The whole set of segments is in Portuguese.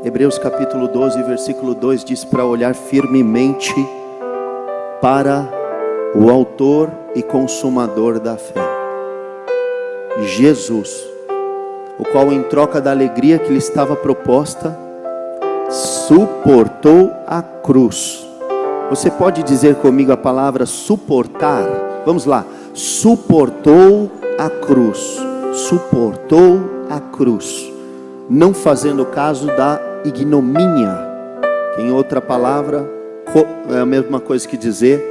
Hebreus capítulo 12, versículo 2 diz para olhar firmemente para o autor e consumador da fé, Jesus, o qual em troca da alegria que lhe estava proposta, suportou a cruz. Você pode dizer comigo a palavra suportar? Vamos lá. Suportou a cruz. Suportou a cruz, não fazendo caso da ignomínia, que em outra palavra é a mesma coisa que dizer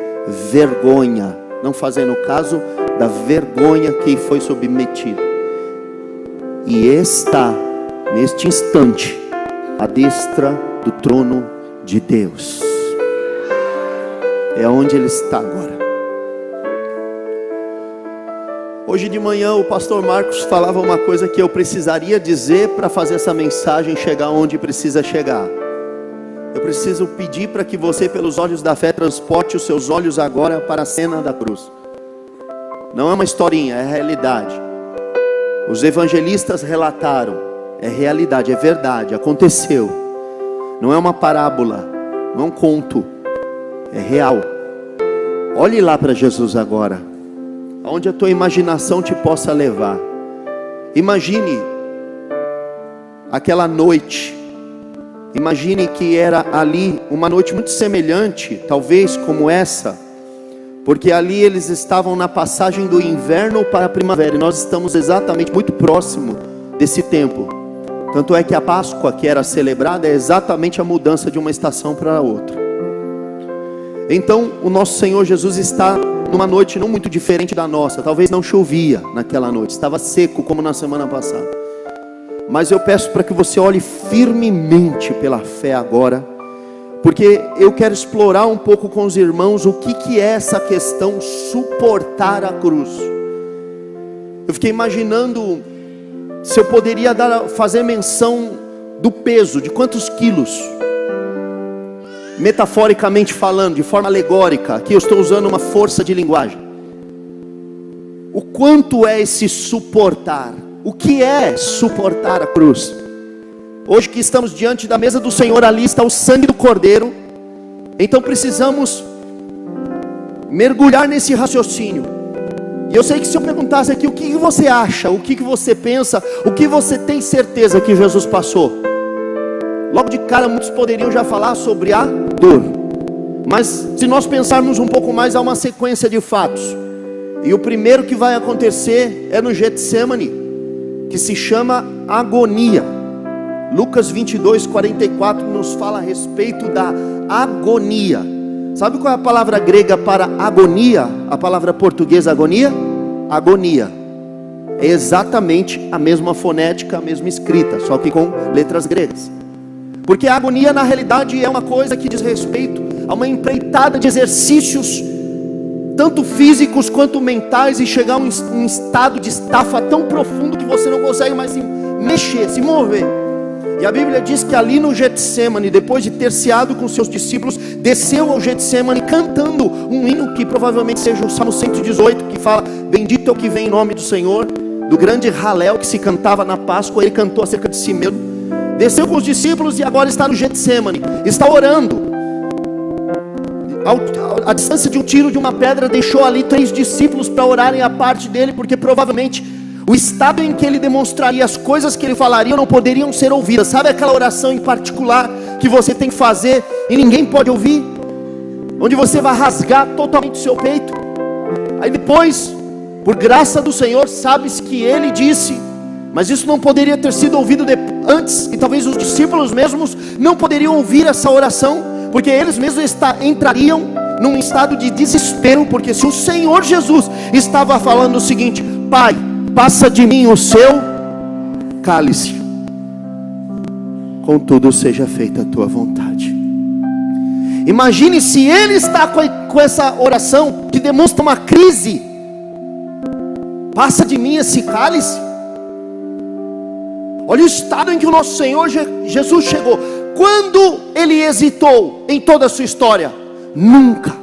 vergonha, não fazendo caso da vergonha que foi submetido, e está neste instante à destra do trono de Deus. É onde ele está agora. Hoje de manhã o pastor Marcos falava uma coisa que eu precisaria dizer para fazer essa mensagem chegar onde precisa chegar. Eu preciso pedir para que você, pelos olhos da fé, transporte os seus olhos agora para a cena da cruz. Não é uma historinha, é realidade. Os evangelistas relataram, é realidade, é verdade, aconteceu. Não é uma parábola, não é um conto, é real. Olhe lá para Jesus agora, aonde a tua imaginação te possa levar. Imagine aquela noite. Imagine que era ali uma noite muito semelhante, talvez como essa, porque ali eles estavam na passagem do inverno para a primavera, e nós estamos exatamente muito próximo desse tempo. Tanto é que a Páscoa que era celebrada é exatamente a mudança de uma estação para outra. Então o nosso Senhor Jesus está numa noite não muito diferente da nossa. Talvez não chovia naquela noite, estava seco como na semana passada. Mas eu peço para que você olhe firmemente pela fé agora, porque eu quero explorar um pouco com os irmãos o que é essa questão suportar a cruz. Eu fiquei imaginando se eu poderia fazer menção do peso, de quantos quilos, metaforicamente falando, de forma alegórica. Aqui eu estou usando uma força de linguagem. O quanto é esse suportar? O que é suportar a cruz? Hoje que estamos diante da mesa do Senhor, ali está o sangue do Cordeiro. Então precisamos mergulhar nesse raciocínio. E eu sei que se eu perguntasse aqui o que você acha, o que você pensa, o que você tem certeza que Jesus passou, logo de cara muitos poderiam já falar sobre a dor. Mas se nós pensarmos um pouco mais, há uma sequência de fatos. E o primeiro que vai acontecer é no Getsemane, que se chama agonia. Lucas 22, 44 nos fala a respeito da agonia. Sabe qual é a palavra grega para agonia? A palavra portuguesa agonia? Agonia. É exatamente a mesma fonética, a mesma escrita, só que com letras gregas. Porque a agonia na realidade é uma coisa que diz respeito a uma empreitada de exercícios, tanto físicos quanto mentais, e chegar a um estado de estafa tão profundo que você não consegue mais se mexer, se mover. E a Bíblia diz que ali no Getsemane, depois de ter ceado com seus discípulos, desceu ao Getsemane cantando um hino que provavelmente seja o Salmo 118, que fala: bendito é o que vem em nome do Senhor. Do grande Halel que se cantava na Páscoa, ele cantou acerca de si mesmo. Desceu com os discípulos e agora está no Getsemane, está orando. A distância de um tiro de uma pedra, deixou ali 3 discípulos para orarem a parte dele, porque provavelmente o estado em que ele demonstraria, as coisas que ele falaria não poderiam ser ouvidas. Sabe aquela oração em particular que você tem que fazer e ninguém pode ouvir? Onde você vai rasgar totalmente o seu peito. Aí depois, por graça do Senhor, sabe-se que ele disse, mas isso não poderia ter sido ouvido antes, e talvez os discípulos mesmos não poderiam ouvir essa oração, porque eles mesmos entrariam num estado de desespero, porque se o Senhor Jesus estava falando o seguinte: Pai, passa de mim o seu cálice, contudo seja feita a tua vontade. Imagine se ele está com essa oração que demonstra uma crise: passa de mim esse cálice. Olha o estado em que o nosso Senhor Jesus chegou. Quando ele hesitou em toda a sua história? Nunca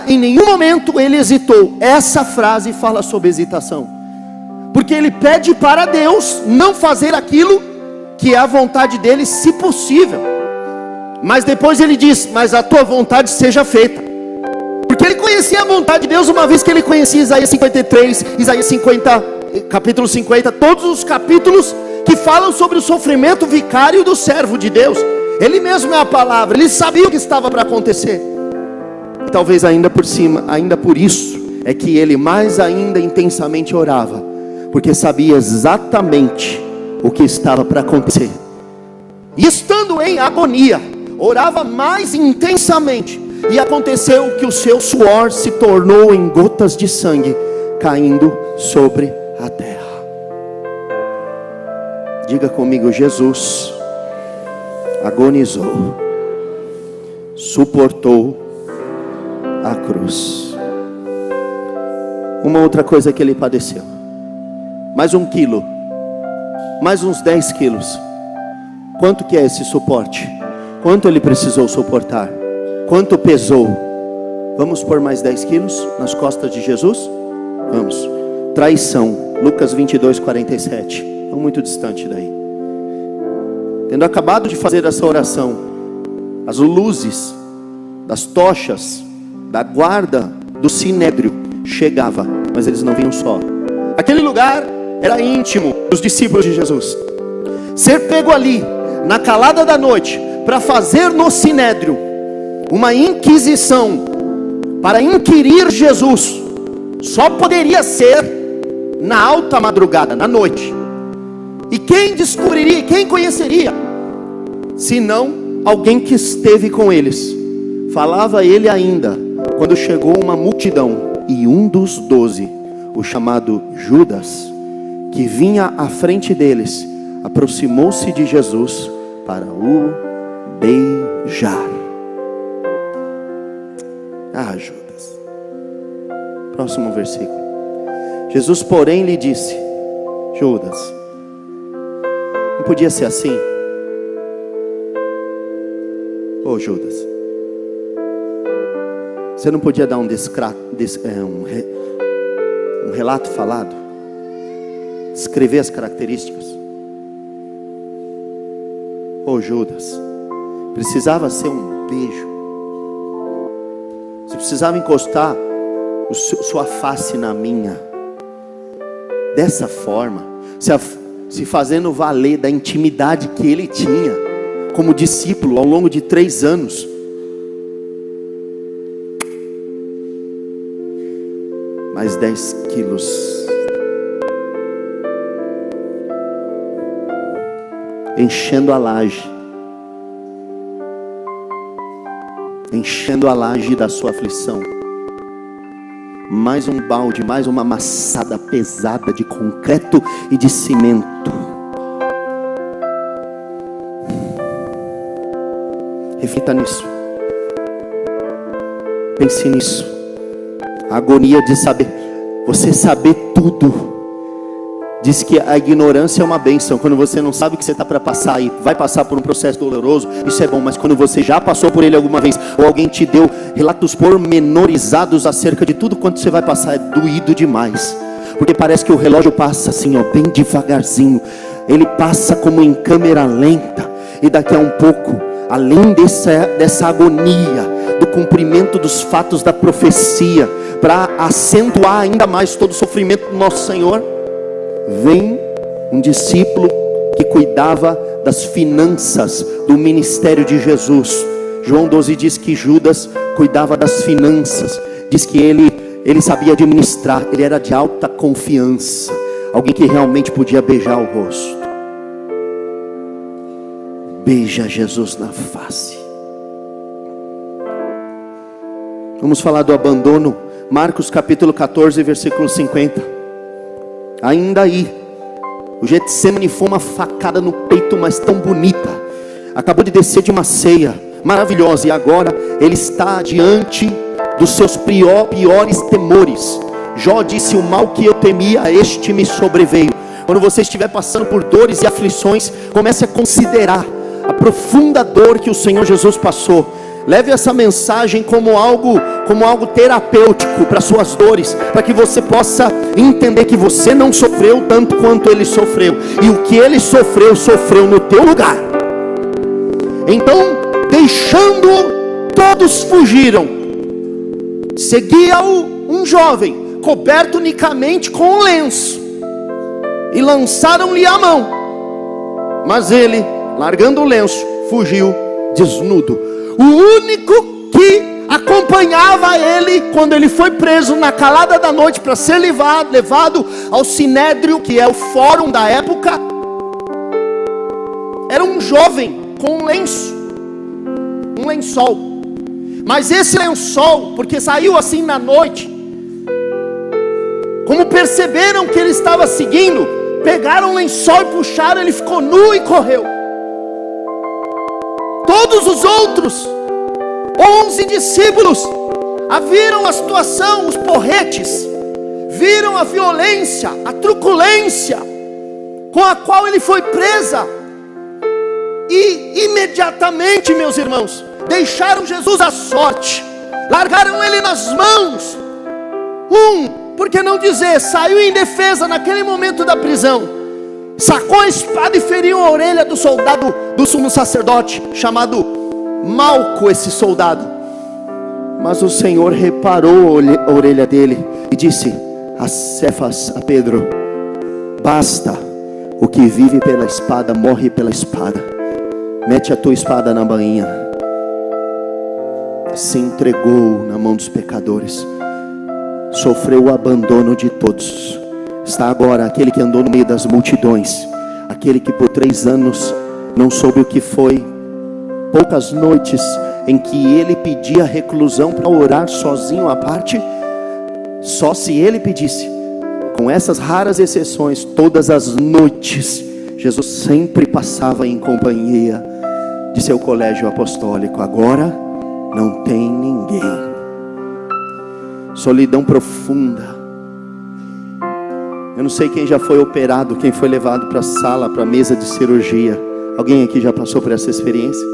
em nenhum momento ele hesitou. Essa frase fala sobre hesitação, porque ele pede para Deus não fazer aquilo que é a vontade dele, se possível. Mas depois ele diz: mas a tua vontade seja feita. Porque ele conhecia a vontade de Deus, uma vez que ele conhecia Isaías 53, Isaías 50, capítulo 50, todos os capítulos que falam sobre o sofrimento vicário do servo de Deus. Ele mesmo é a palavra, ele sabia o que estava para acontecer. E talvez ainda por cima, ainda por isso, é que ele mais ainda intensamente orava, porque sabia exatamente o que estava para acontecer. E estando em agonia, orava mais intensamente, e aconteceu que o seu suor se tornou em gotas de sangue caindo sobre a terra. Diga comigo: Jesus agonizou, suportou a cruz. Uma outra coisa que ele padeceu: mais 1 quilo, mais uns 10 quilos. Quanto que é esse suporte? Quanto ele precisou suportar? Quanto pesou? Vamos pôr mais 10 quilos nas costas de Jesus? Vamos. Traição, Lucas 22, 47. Não muito distante daí. Tendo acabado de fazer essa oração, as luzes das tochas da guarda do sinédrio chegava, mas eles não vinham só. Aquele lugar era íntimo dos discípulos de Jesus. Ser pego ali na calada da noite para fazer no sinédrio uma inquisição para inquirir Jesus só poderia ser na alta madrugada, na noite. E quem descobriria, quem conheceria, senão alguém que esteve com eles? Falava ele ainda quando chegou uma multidão, e um dos 12, o chamado Judas, que vinha à frente deles, aproximou-se de Jesus para o beijar. Ah, Judas. Próximo versículo. Jesus, porém, lhe disse: Judas, não podia ser assim? Ô Judas, você não podia dar um relato falado? Escrever as características? Ô Judas, precisava ser um beijo. Você precisava encostar sua face na minha. Dessa forma, se fazendo valer da intimidade que ele tinha como discípulo ao longo de 3 anos. Mais 10 quilos. Enchendo a laje. Enchendo a laje da sua aflição. Mais um balde, mais uma maçada pesada de concreto e de cimento. Reflita nisso. Pense nisso. A agonia de saber. Você saber tudo. Diz que a ignorância é uma bênção. Quando você não sabe o que você está para passar e vai passar por um processo doloroso, isso é bom. Mas quando você já passou por ele alguma vez, ou alguém te deu relatos pormenorizados acerca de tudo quanto você vai passar, é doído demais. Porque parece que o relógio passa assim, ó, bem devagarzinho. Ele passa como em câmera lenta. E daqui a um pouco, além dessa agonia, do cumprimento dos fatos da profecia, para acentuar ainda mais todo o sofrimento do nosso Senhor, vem um discípulo que cuidava das finanças do ministério de Jesus. João 12 diz que Judas cuidava das finanças. Diz que ele sabia administrar. Ele era de alta confiança. Alguém que realmente podia beijar o rosto. Beija Jesus na face. Vamos falar do abandono. Marcos capítulo 14, versículo 50. Ainda aí, o Getsemane foi uma facada no peito, mas tão bonita. Acabou de descer de uma ceia maravilhosa, e agora ele está diante dos seus piores temores. Jó disse: o mal que eu temia, este me sobreveio. Quando você estiver passando por dores e aflições, comece a considerar a profunda dor que o Senhor Jesus passou. Leve essa mensagem como algo terapêutico para suas dores, para que você possa entender que você não sofreu tanto quanto ele sofreu, e o que ele sofreu, sofreu no teu lugar. Então, deixando, todos fugiram. Seguia-o um jovem, coberto unicamente com um lenço, e lançaram-lhe a mão. Mas ele, largando o lenço, fugiu desnudo. O único que acompanhava ele quando ele foi preso na calada da noite para ser levado ao Sinédrio, que é o fórum da época, era um jovem com um lenço, um lençol. Mas esse lençol, porque saiu assim na noite, como perceberam que ele estava seguindo, pegaram o lençol e puxaram, ele ficou nu e correu. Todos os outros 11 discípulos viram a situação, os porretes, viram a violência, a truculência com a qual ele foi presa, e imediatamente, meus irmãos, deixaram Jesus à sorte, largaram ele nas mãos. Por que não dizer, saiu em defesa naquele momento da prisão, sacou a espada e feriu a orelha do soldado do sumo sacerdote, chamado Malco, esse soldado. Mas o Senhor reparou a orelha dele e disse a Cefas, a Pedro: basta, o que vive pela espada morre pela espada. Mete a tua espada na bainha. Se entregou na mão dos pecadores, sofreu o abandono de todos. Está agora aquele que andou no meio das multidões, aquele que por 3 anos não soube o que foi, poucas noites em que ele pedia reclusão para orar sozinho à parte, só se ele pedisse. Com essas raras exceções, todas as noites Jesus sempre passava em companhia de seu colégio apostólico. Agora não tem ninguém. Solidão profunda. Eu não sei quem já foi operado, quem foi levado para a sala, para a mesa de cirurgia. Alguém aqui já passou por essa experiência?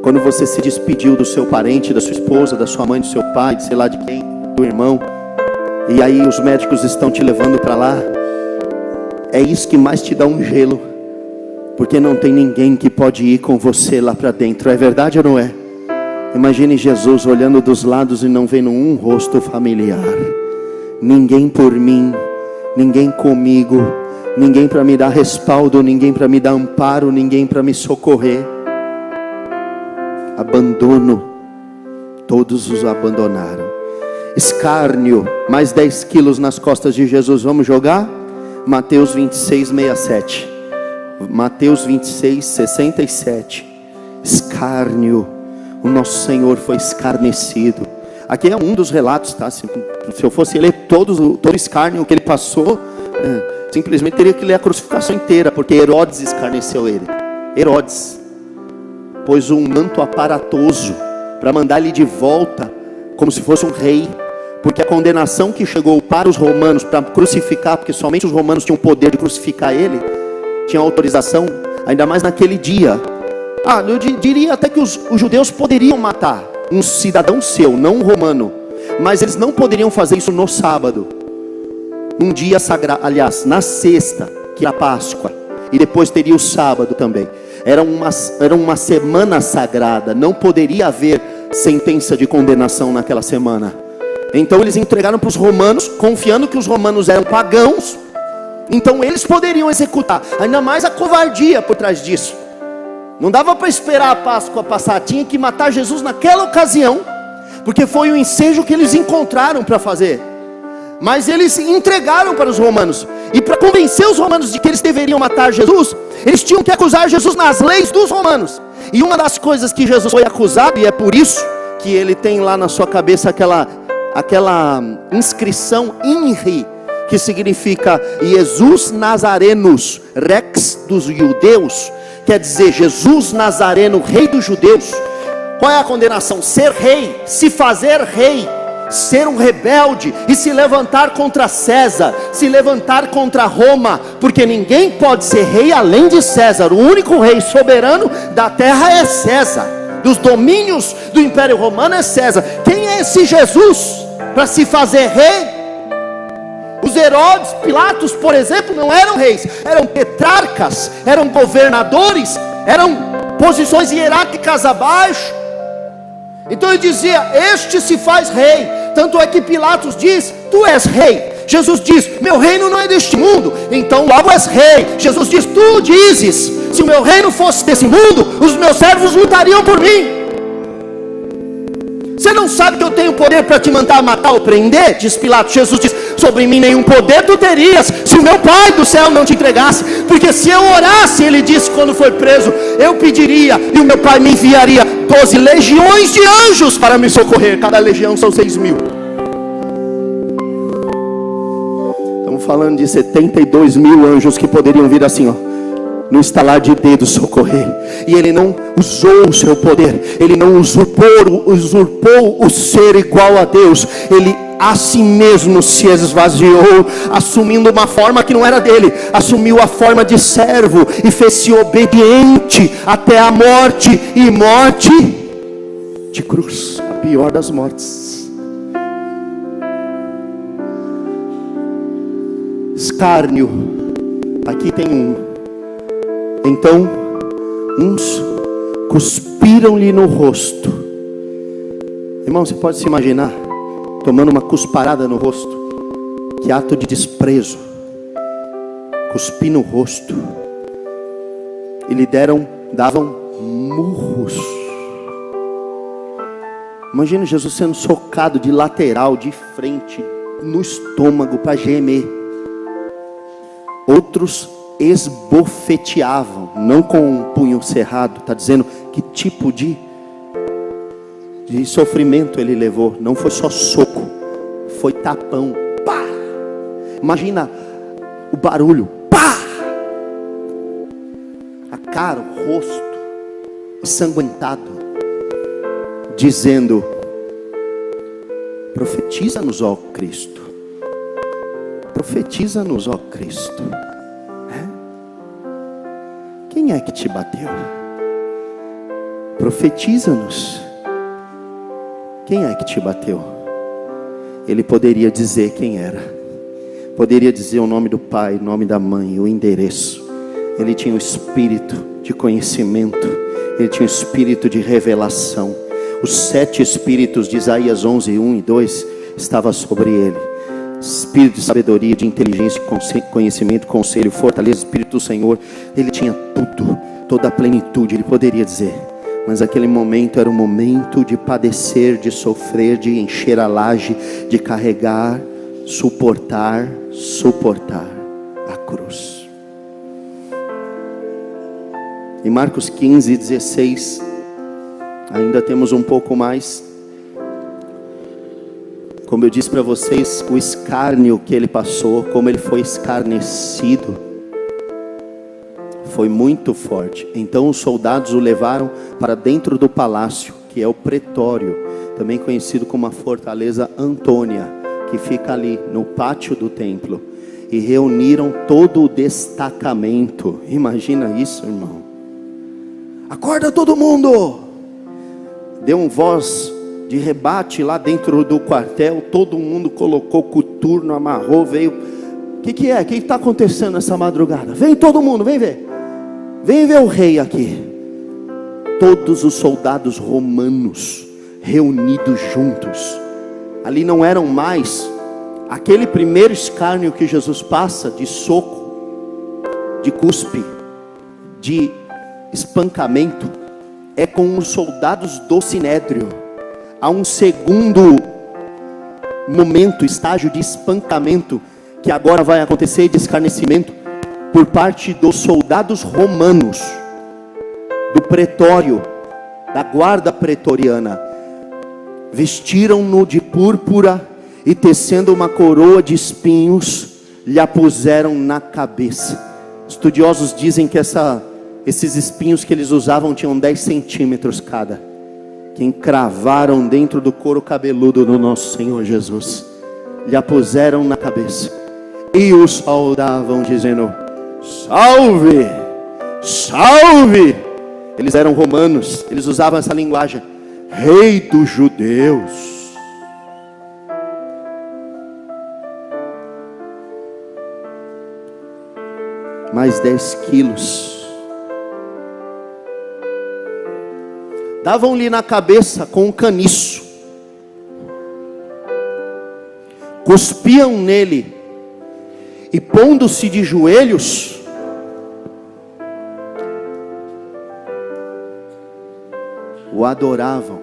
Quando você se despediu do seu parente, da sua esposa, da sua mãe, do seu pai, de sei lá de quem, do irmão, e aí os médicos estão te levando para lá, é isso que mais te dá um gelo, porque não tem ninguém que pode ir com você lá para dentro. É verdade ou não é? Imagine Jesus olhando dos lados e não vendo um rosto familiar. Ninguém por mim, ninguém comigo, ninguém para me dar respaldo, ninguém para me dar amparo, ninguém para me socorrer. Abandono, todos os abandonaram. Escárnio, mais 10 quilos nas costas de Jesus. Vamos jogar? Mateus 26, 67. Mateus 26, 67. Escárnio, o nosso Senhor foi escarnecido. Aqui é um dos relatos, tá? Se eu fosse ler todo o escárnio que ele passou, simplesmente teria que ler a crucificação inteira, porque Herodes escarneceu ele. Herodes pôs um manto aparatoso para mandar ele de volta, como se fosse um rei, porque a condenação que chegou para os romanos para crucificar, porque somente os romanos tinham o poder de crucificar ele, tinha autorização, ainda mais naquele dia. Eu diria até que os judeus poderiam matar um cidadão seu, não um romano, mas eles não poderiam fazer isso no sábado, um dia sagrado, aliás, na sexta, que é a Páscoa, e depois teria o sábado também. Era uma semana sagrada, não poderia haver sentença de condenação naquela semana. Então eles entregaram para os romanos, confiando que os romanos eram pagãos, então eles poderiam executar. Ainda mais a covardia por trás disso. Não dava para esperar a Páscoa passar, tinha que matar Jesus naquela ocasião, porque foi o ensejo que eles encontraram para fazer. Mas eles entregaram para os romanos, e para convencer os romanos de que eles deveriam matar Jesus, eles tinham que acusar Jesus nas leis dos romanos. E uma das coisas que Jesus foi acusado, e é por isso que ele tem lá na sua cabeça aquela inscrição INRI, que significa Jesus Nazarenus, Rex dos judeus, quer dizer Jesus Nazareno, rei dos judeus. Qual é a condenação? Ser rei, se fazer rei, ser um rebelde e se levantar contra César, se levantar contra Roma, porque ninguém pode ser rei além de César. O único rei soberano da terra é César. dos domínios do Império Romano é César. Quem é esse Jesus para se fazer rei? Os Herodes, Pilatos, por exemplo, não eram reis, eram tetrarcas, eram governadores, eram posições hierárquicas abaixo. Então ele dizia: este se faz rei. Tanto é que Pilatos diz: tu és rei. Jesus diz: meu reino não é deste mundo, então logo és rei. Jesus diz: tu dizes, se o meu reino fosse desse mundo, os meus servos lutariam por mim. Você não sabe que eu tenho poder para te mandar matar ou prender? Diz Pilatos. Jesus diz: sobre mim nenhum poder tu terias, se o meu Pai do céu não te entregasse. Porque se eu orasse, ele disse quando foi preso, eu pediria e o meu Pai me enviaria 12 legiões de anjos para me socorrer. Cada legião são 6.000. Estamos falando de 72.000 anjos que poderiam vir assim, ó, no estalar de dedos socorrer. E ele não usou o seu poder, ele não usurpou o ser igual a Deus. Ele a si mesmo se esvaziou, assumindo uma forma que não era dele. Assumiu a forma de servo e fez-se obediente até a morte, e morte de cruz, a pior das mortes. Escárnio. Aqui tem um. Então uns cuspiram-lhe no rosto. Irmão, você pode se imaginar tomando uma cusparada no rosto? Que ato de desprezo. Cuspir no rosto. E lhe davam murros. Imagina Jesus sendo socado de lateral, de frente, no estômago para gemer. Outros esbofeteavam, não com um punho cerrado. Está dizendo que tipo de sofrimento ele levou. Não foi só soco, foi tapão. Pá! Imagina o barulho. Pá! A cara, o rosto ensanguentado, dizendo: profetiza-nos, ó Cristo. Profetiza-nos, ó Cristo. Quem é que te bateu? Profetiza-nos. Quem é que te bateu? Ele poderia dizer quem era. Poderia dizer o nome do pai, o nome da mãe, o endereço. Ele tinha o espírito de conhecimento. Ele tinha o espírito de revelação. Os 7 espíritos de Isaías 11, 1 e 2 estavam sobre ele. Espírito de sabedoria, de inteligência, conhecimento, conselho, fortaleza, Espírito do Senhor. Ele tinha tudo, toda a plenitude. Ele poderia dizer, mas aquele momento era um momento de padecer, de sofrer, de encher a laje, de carregar, suportar a cruz. Em Marcos 15, 16, ainda temos um pouco mais. Como eu disse para vocês, o escárnio que ele passou, como ele foi escarnecido, foi muito forte. Então os soldados o levaram para dentro do palácio, que é o pretório, também conhecido como a fortaleza Antônia, que fica ali no pátio do templo. E reuniram todo o destacamento. Imagina isso, irmão. Acorda todo mundo! Deu um voz de rebate lá dentro do quartel. Todo mundo colocou coturno, amarrou, veio. O que é? O que está acontecendo nessa madrugada? Vem todo mundo, vem ver. Vem ver o rei aqui. Todos os soldados romanos reunidos juntos. Ali não eram mais aquele primeiro escárnio que Jesus passa, de soco, de cuspe, de espancamento. É com os soldados do Sinédrio. Há um segundo momento, estágio de espancamento, que agora vai acontecer, de escarnecimento, por parte dos soldados romanos, do pretório, da guarda pretoriana. Vestiram-no de púrpura e, tecendo uma coroa de espinhos, lhe a puseram na cabeça. Estudiosos dizem que esses espinhos que eles usavam tinham 10 centímetros cada, que encravaram dentro do couro cabeludo do nosso Senhor Jesus. Lhe a puseram na cabeça e o saudavam, dizendo: salve, salve, Eles eram romanos, eles usavam essa linguagem. Rei dos judeus. Mais 10 quilos. Davam-lhe na cabeça com um caniço. Cuspiam nele. E pondo-se de joelhos, o adoravam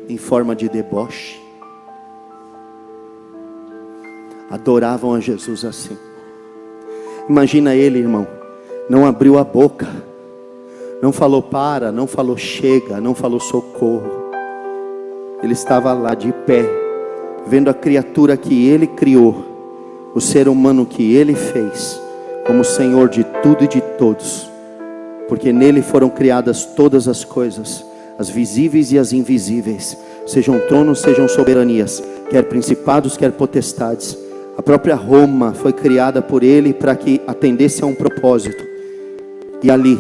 em forma de deboche. Adoravam a Jesus assim. Imagina ele, irmão, não abriu a boca, não falou para, não falou chega, não falou socorro. Ele estava lá de pé, vendo a criatura que ele criou, o ser humano que ele fez, como Senhor de tudo e de todos, porque nele foram criadas todas as coisas, as visíveis e as invisíveis, sejam tronos, sejam soberanias, quer principados, quer potestades. A própria Roma foi criada por ele para que atendesse a um propósito. E ali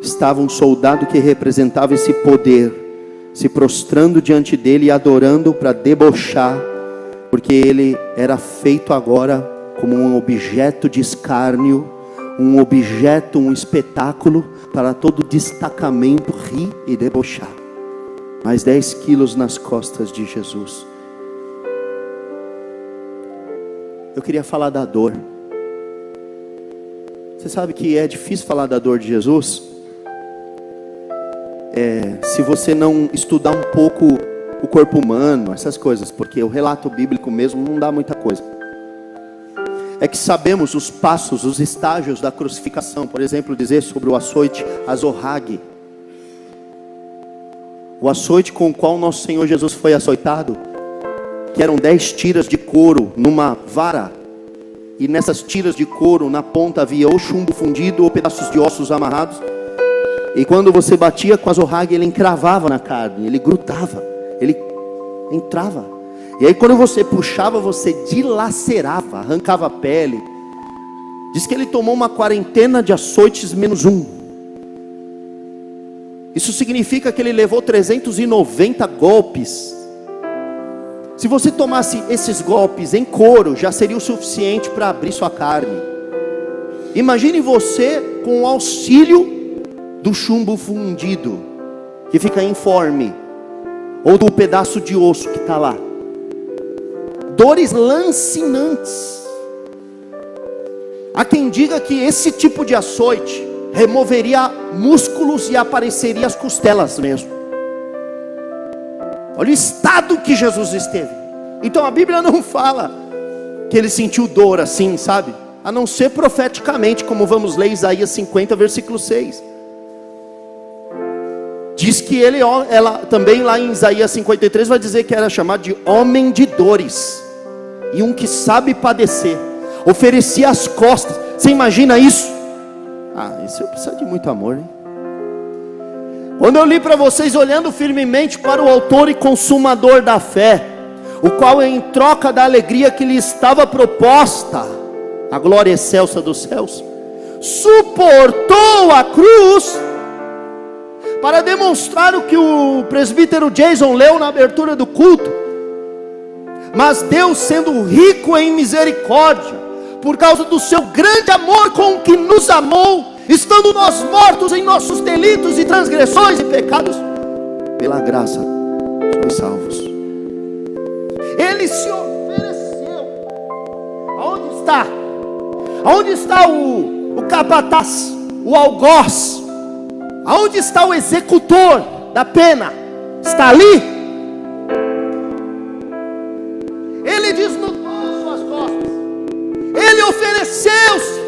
estava um soldado que representava esse poder, se prostrando diante dele e adorando para debochar, porque ele era feito agora como um objeto de escárnio, um objeto, um espetáculo para todo destacamento rir e debochar. Mais 10 quilos nas costas de Jesus. Eu queria falar da dor. Você sabe que é difícil falar da dor de Jesus? Se você não estudar um pouco o corpo humano, essas coisas, porque o relato bíblico mesmo não dá muita coisa. É que sabemos os passos, os estágios da crucificação. Por exemplo, dizer sobre o açoite azorrague, o açoite com o qual nosso Senhor Jesus foi açoitado, que eram 10 tiras de couro numa vara, e nessas tiras de couro na ponta havia ou chumbo fundido ou pedaços de ossos amarrados, e quando você batia com a azorrague, ele encravava na carne, ele grudava, ele entrava, e aí quando você puxava, você dilacerava, arrancava a pele. Diz que ele tomou uma quarentena de açoites menos um. Isso significa que ele levou 390 golpes. Se você tomasse esses golpes em couro, já seria o suficiente para abrir sua carne. Imagine você com o auxílio do chumbo fundido, que fica informe, ou do pedaço de osso que está lá. Dores lancinantes. Há quem diga que esse tipo de açoite removeria músculos e apareceria as costelas mesmo. Olha o estado que Jesus esteve. Então a Bíblia não fala que ele sentiu dor assim, sabe? A não ser profeticamente, como vamos ler Isaías 50, versículo 6. Diz que ela também lá em Isaías 53 vai dizer que era chamado de homem de dores, e um que sabe padecer. Oferecia as costas. Você imagina isso? Isso precisa de muito amor, hein? Quando eu li para vocês, olhando firmemente para o autor e consumador da fé, o qual em troca da alegria que lhe estava proposta, a glória excelsa dos céus, suportou a cruz, para demonstrar o que o presbítero Jason leu na abertura do culto. Mas Deus, sendo rico em misericórdia, por causa do seu grande amor com que nos amou, estando nós mortos em nossos delitos e transgressões e pecados, pela graça sois salvos. Ele se ofereceu. Aonde está? Aonde está o capataz, o algoz? Aonde está o executor da pena? Está ali? Ele desnudou as suas costas. Ele ofereceu-se.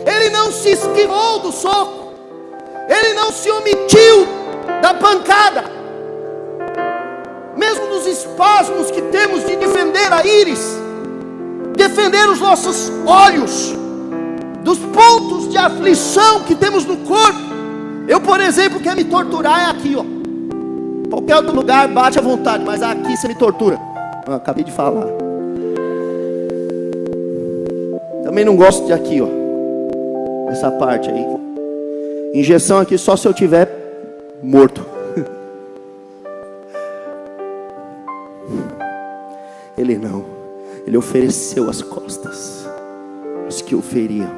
Ele não se esquivou do soco. Ele não se omitiu da pancada. Mesmo nos espasmos que temos de defender a íris, defender os nossos olhos, dos pontos de aflição que temos no corpo. Eu, por exemplo, quer me torturar é aqui, ó. Qualquer outro lugar bate à vontade, mas aqui você me tortura. Eu acabei de falar. Também não gosto de aqui, ó. Essa parte aí. Injeção aqui só se eu tiver morto. Ele não. Ele ofereceu as costas aos que o feriam,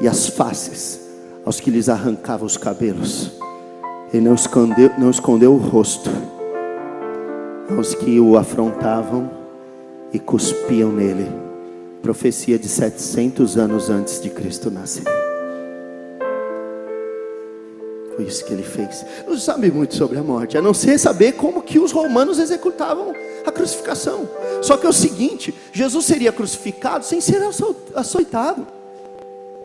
e as faces aos que lhes arrancavam os cabelos. Ele não escondeu o rosto aos que o afrontavam e cuspiam nele. Profecia de 700 anos antes de Cristo nascer. Foi isso que ele fez. Não sabe muito sobre a morte, a não ser saber como que os romanos executavam a crucificação. Só que é o seguinte: Jesus seria crucificado sem ser açoitado,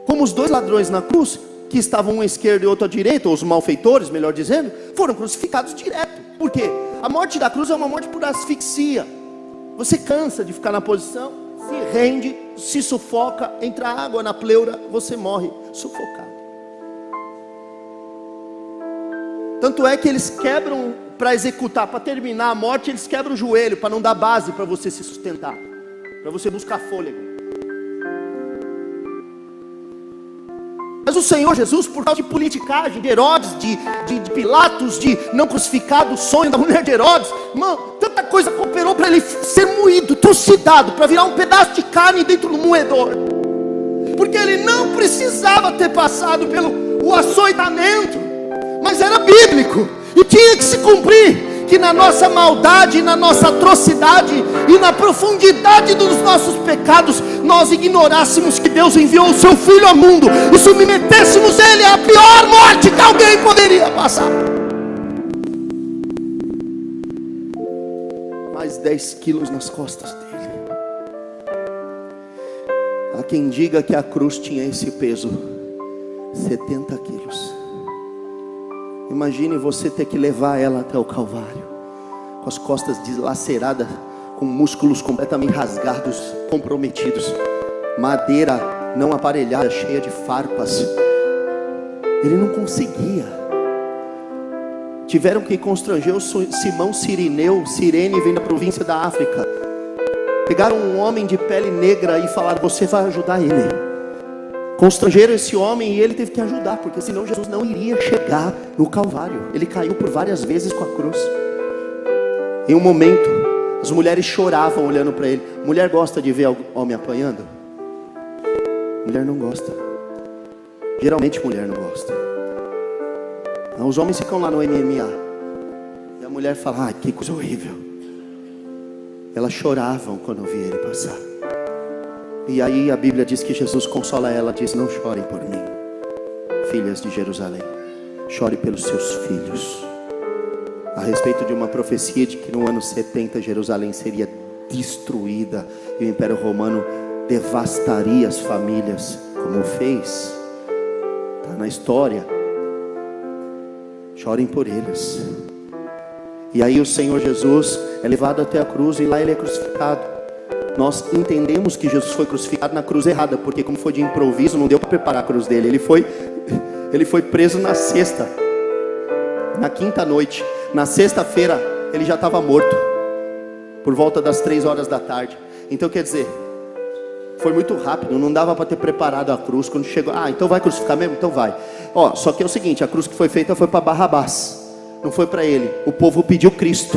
como os dois ladrões na cruz, que estavam um à esquerda e outro à direita, ou os malfeitores, melhor dizendo, foram crucificados direto. Por quê? A morte da cruz é uma morte por asfixia. Você cansa de ficar na posição, se rende, se sufoca, entra água na pleura, você morre sufocado. Tanto é que eles quebram, para executar, para terminar a morte, eles quebram o joelho, para não dar base para você se sustentar, para você buscar fôlego. Mas o Senhor Jesus, por causa de politicagem, de Herodes, de Pilatos, de não crucificado, o sonho da mulher de Herodes, mano, tanta coisa cooperou para ele ser moído, trucidado, para virar um pedaço de carne dentro do moedor. Porque ele não precisava ter passado pelo açoitamento, mas era bíblico, e tinha que se cumprir, que na nossa maldade, na nossa atrocidade e na profundidade dos nossos pecados, nós ignorássemos que Deus enviou o seu Filho ao mundo e submetêssemos ele à pior morte que alguém poderia passar. Mais 10 quilos nas costas dele. Há quem diga que a cruz tinha esse peso, 70 quilos. Imagine você ter que levar ela até o Calvário, com as costas dilaceradas, com músculos completamente rasgados, comprometidos, madeira não aparelhada, cheia de farpas. Ele não conseguia. Tiveram que constranger o Simão Cirineu. Cirene vem da província da África. Pegaram um homem de pele negra e falaram: você vai ajudar ele. Constrangeram esse homem e ele teve que ajudar, porque senão Jesus não iria chegar no Calvário. Ele caiu por várias vezes com a cruz. Em um momento, as mulheres choravam olhando para ele. Mulher gosta de ver homem apanhando? Mulher não gosta. Geralmente mulher não gosta. Os homens ficam lá no MMA e a mulher fala: ai, que coisa horrível. Elas choravam quando via ele passar. E aí a Bíblia diz que Jesus consola ela, diz: não chorem por mim, filhas de Jerusalém, chore pelos seus filhos. A respeito de uma profecia de que no ano 70 Jerusalém seria destruída e o Império Romano devastaria as famílias, como fez. Está na história. Chorem por eles. E aí o Senhor Jesus é levado até a cruz e lá ele é crucificado. Nós entendemos que Jesus foi crucificado na cruz errada, porque como foi de improviso, não deu para preparar a cruz dele. Ele foi preso na sexta, na quinta noite. Na sexta-feira ele já estava morto, por volta das 3 horas da tarde. Então quer dizer, foi muito rápido, não dava para ter preparado a cruz. Quando chegou, então vai crucificar mesmo? Então vai. Só que é o seguinte, a cruz que foi feita foi para Barrabás, não foi para ele. O povo pediu Cristo,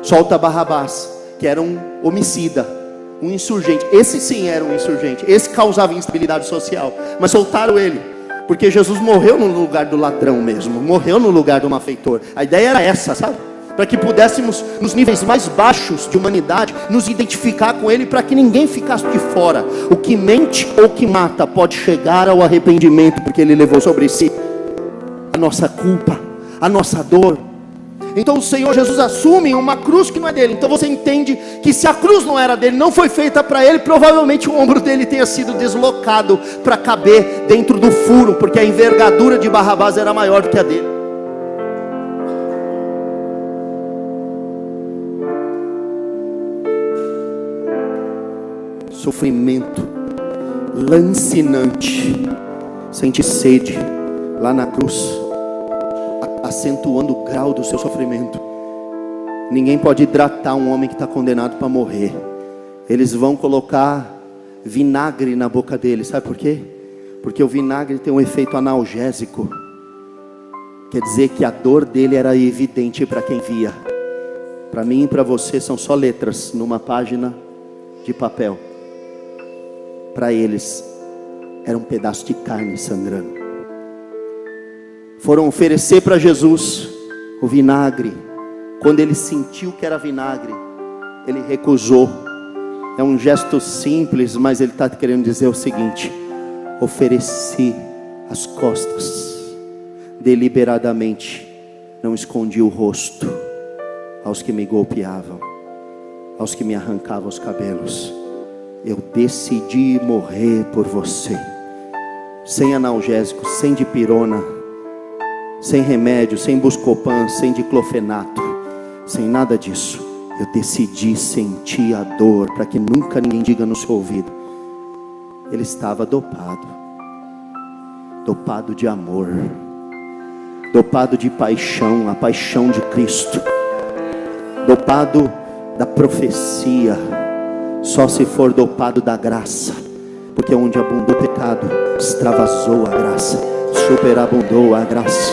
solta Barrabás, que era um homicida, um insurgente. Esse sim era um insurgente, esse causava instabilidade social, mas soltaram ele, porque Jesus morreu no lugar do ladrão mesmo, morreu no lugar do malfeitor. A ideia era essa, sabe? Para que pudéssemos, nos níveis mais baixos de humanidade, nos identificar com ele, para que ninguém ficasse de fora. O que mente ou que mata pode chegar ao arrependimento, porque ele levou sobre si a nossa culpa, a nossa dor. Então o Senhor Jesus assume uma cruz que não é dele. Então você entende que se a cruz não era dele, não foi feita para ele, provavelmente o ombro dele tenha sido deslocado para caber dentro do furo, porque a envergadura de Barrabás era maior do que a dele. Sofrimento lancinante, sente sede lá na cruz, acentuando o grau do seu sofrimento. Ninguém pode hidratar um homem que está condenado para morrer. Eles vão colocar vinagre na boca dele, sabe por quê? Porque o vinagre tem um efeito analgésico. Quer dizer que a dor dele era evidente para quem via. Para mim e para você são só letras numa página de papel. Para eles era um pedaço de carne sangrando. Foram oferecer para Jesus o vinagre. Quando ele sentiu que era vinagre, ele recusou. É um gesto simples, mas ele está querendo dizer o seguinte: ofereci as costas, deliberadamente, não escondi o rosto aos que me golpeavam, aos que me arrancavam os cabelos. Eu decidi morrer por você, sem analgésico, sem dipirona, sem remédio, sem Buscopan, sem diclofenaco, sem nada disso. Eu decidi sentir a dor, para que nunca ninguém diga no seu ouvido: ele estava dopado, dopado de amor, dopado de paixão, a paixão de Cristo, dopado da profecia. Só se for dopado da graça, porque onde abundou o pecado, extravasou a graça, superabundou a graça.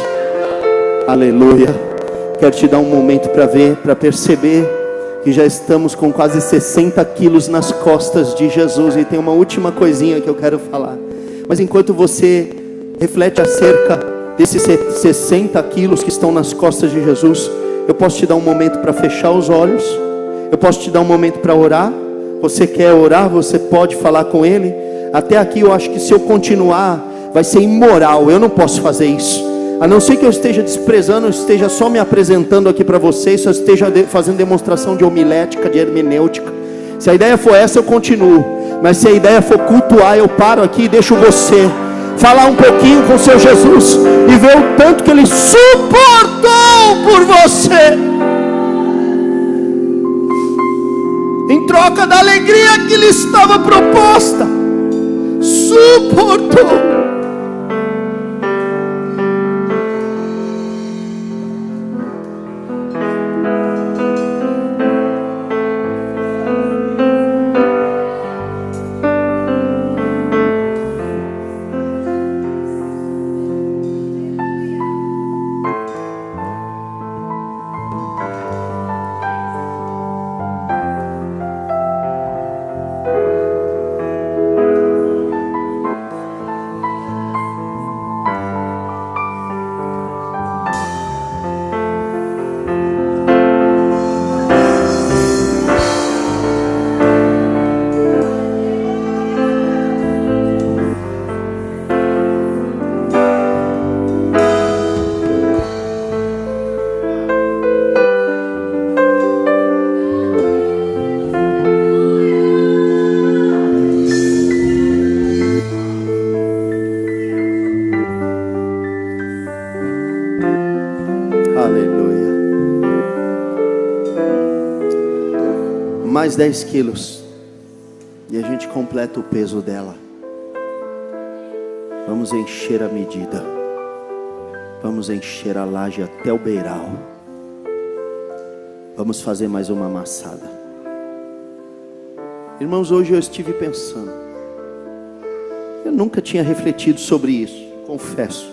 Aleluia. Quero te dar um momento para ver, para perceber que já estamos com quase 60 quilos nas costas de Jesus. E tem uma última coisinha que eu quero falar. Mas enquanto você reflete acerca desses 60 quilos que estão nas costas de Jesus, eu posso te dar um momento para fechar os olhos. Eu posso te dar um momento para orar. Você quer orar, você pode falar com Ele. Até aqui eu acho que se eu continuar, vai ser imoral. Eu não posso fazer isso. A não ser que eu esteja desprezando, eu esteja só me apresentando aqui para vocês, só esteja fazendo demonstração de homilética, de hermenêutica. Se a ideia for essa, eu continuo. Mas se a ideia for cultuar, eu paro aqui e deixo você falar um pouquinho com o seu Jesus e ver o tanto que Ele suportou por você, em troca da alegria que lhe estava proposta. Suportou. Mais 10 quilos e a gente completa o peso dela. Vamos encher a medida. Vamos encher a laje até o beiral. Vamos fazer mais uma amassada. Irmãos, hoje eu estive pensando. Eu nunca tinha refletido sobre isso, confesso.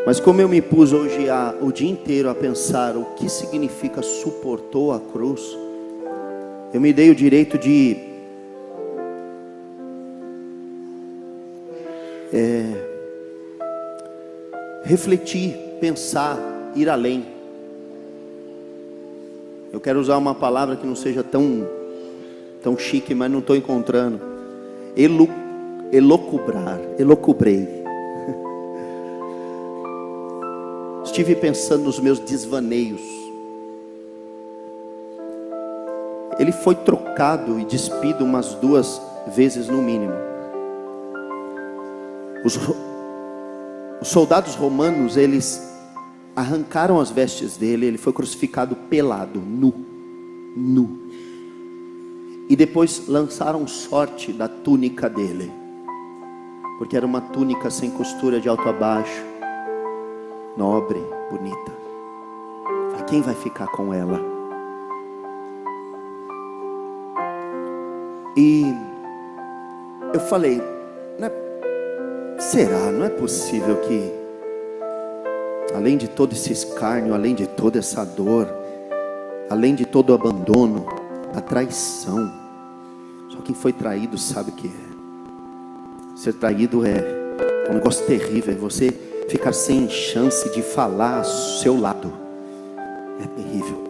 Mas como eu me pus hoje o dia inteiro a pensar o que significa suportou a cruz, eu me dei o direito de refletir, pensar, ir além. Eu quero usar uma palavra que não seja tão chique, mas não estou encontrando. Elocubrei. Estive pensando nos meus desvaneios. Ele foi trocado e despido umas 2 vezes no mínimo. Os soldados romanos, eles arrancaram as vestes dele. Ele foi crucificado pelado, nu. E depois lançaram sorte da túnica dele, porque era uma túnica sem costura, de alto a baixo, nobre, bonita. A quem vai ficar com ela? E eu falei, né, Será? Não é possível que, além de todo esse escárnio, além de toda essa dor, além de todo o abandono, a traição, só quem foi traído sabe o que é. Ser traído é um negócio terrível, é você ficar sem chance de falar ao seu lado. É terrível.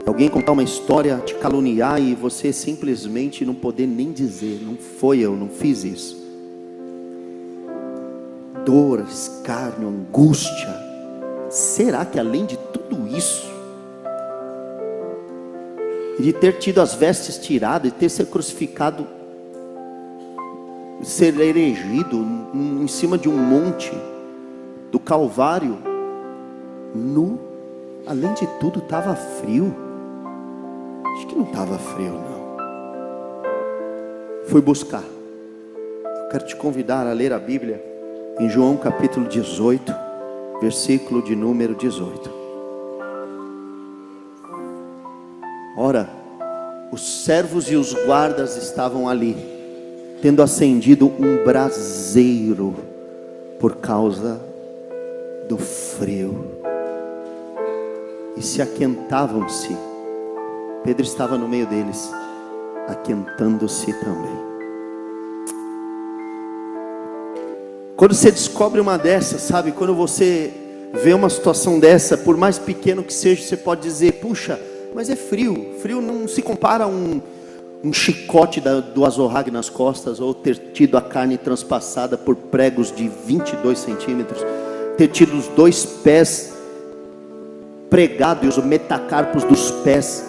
Alguém contar uma história, te caluniar e você simplesmente não poder nem dizer, não foi eu, não fiz isso. Dor, escárnio, angústia. Será que além de tudo isso, e de ter tido as vestes tiradas, e ter sido crucificado, ser erigido em cima de um monte do Calvário, nu, além de tudo estava frio? Acho que não estava frio não. Fui buscar. Eu quero te convidar a ler a Bíblia em João capítulo 18, versículo de número 18. Ora, os servos e os guardas estavam ali, tendo acendido um braseiro por causa do frio, e se aquentavam-se. Pedro estava no meio deles, aquentando-se também. Quando você descobre uma dessas, sabe? Quando você vê uma situação dessa, por mais pequeno que seja, você pode dizer, puxa, mas é frio. Frio não se compara a um chicote do azorrague nas costas, ou ter tido a carne transpassada por pregos de 22 centímetros, ter tido os 2 pés pregados e os metacarpos dos pés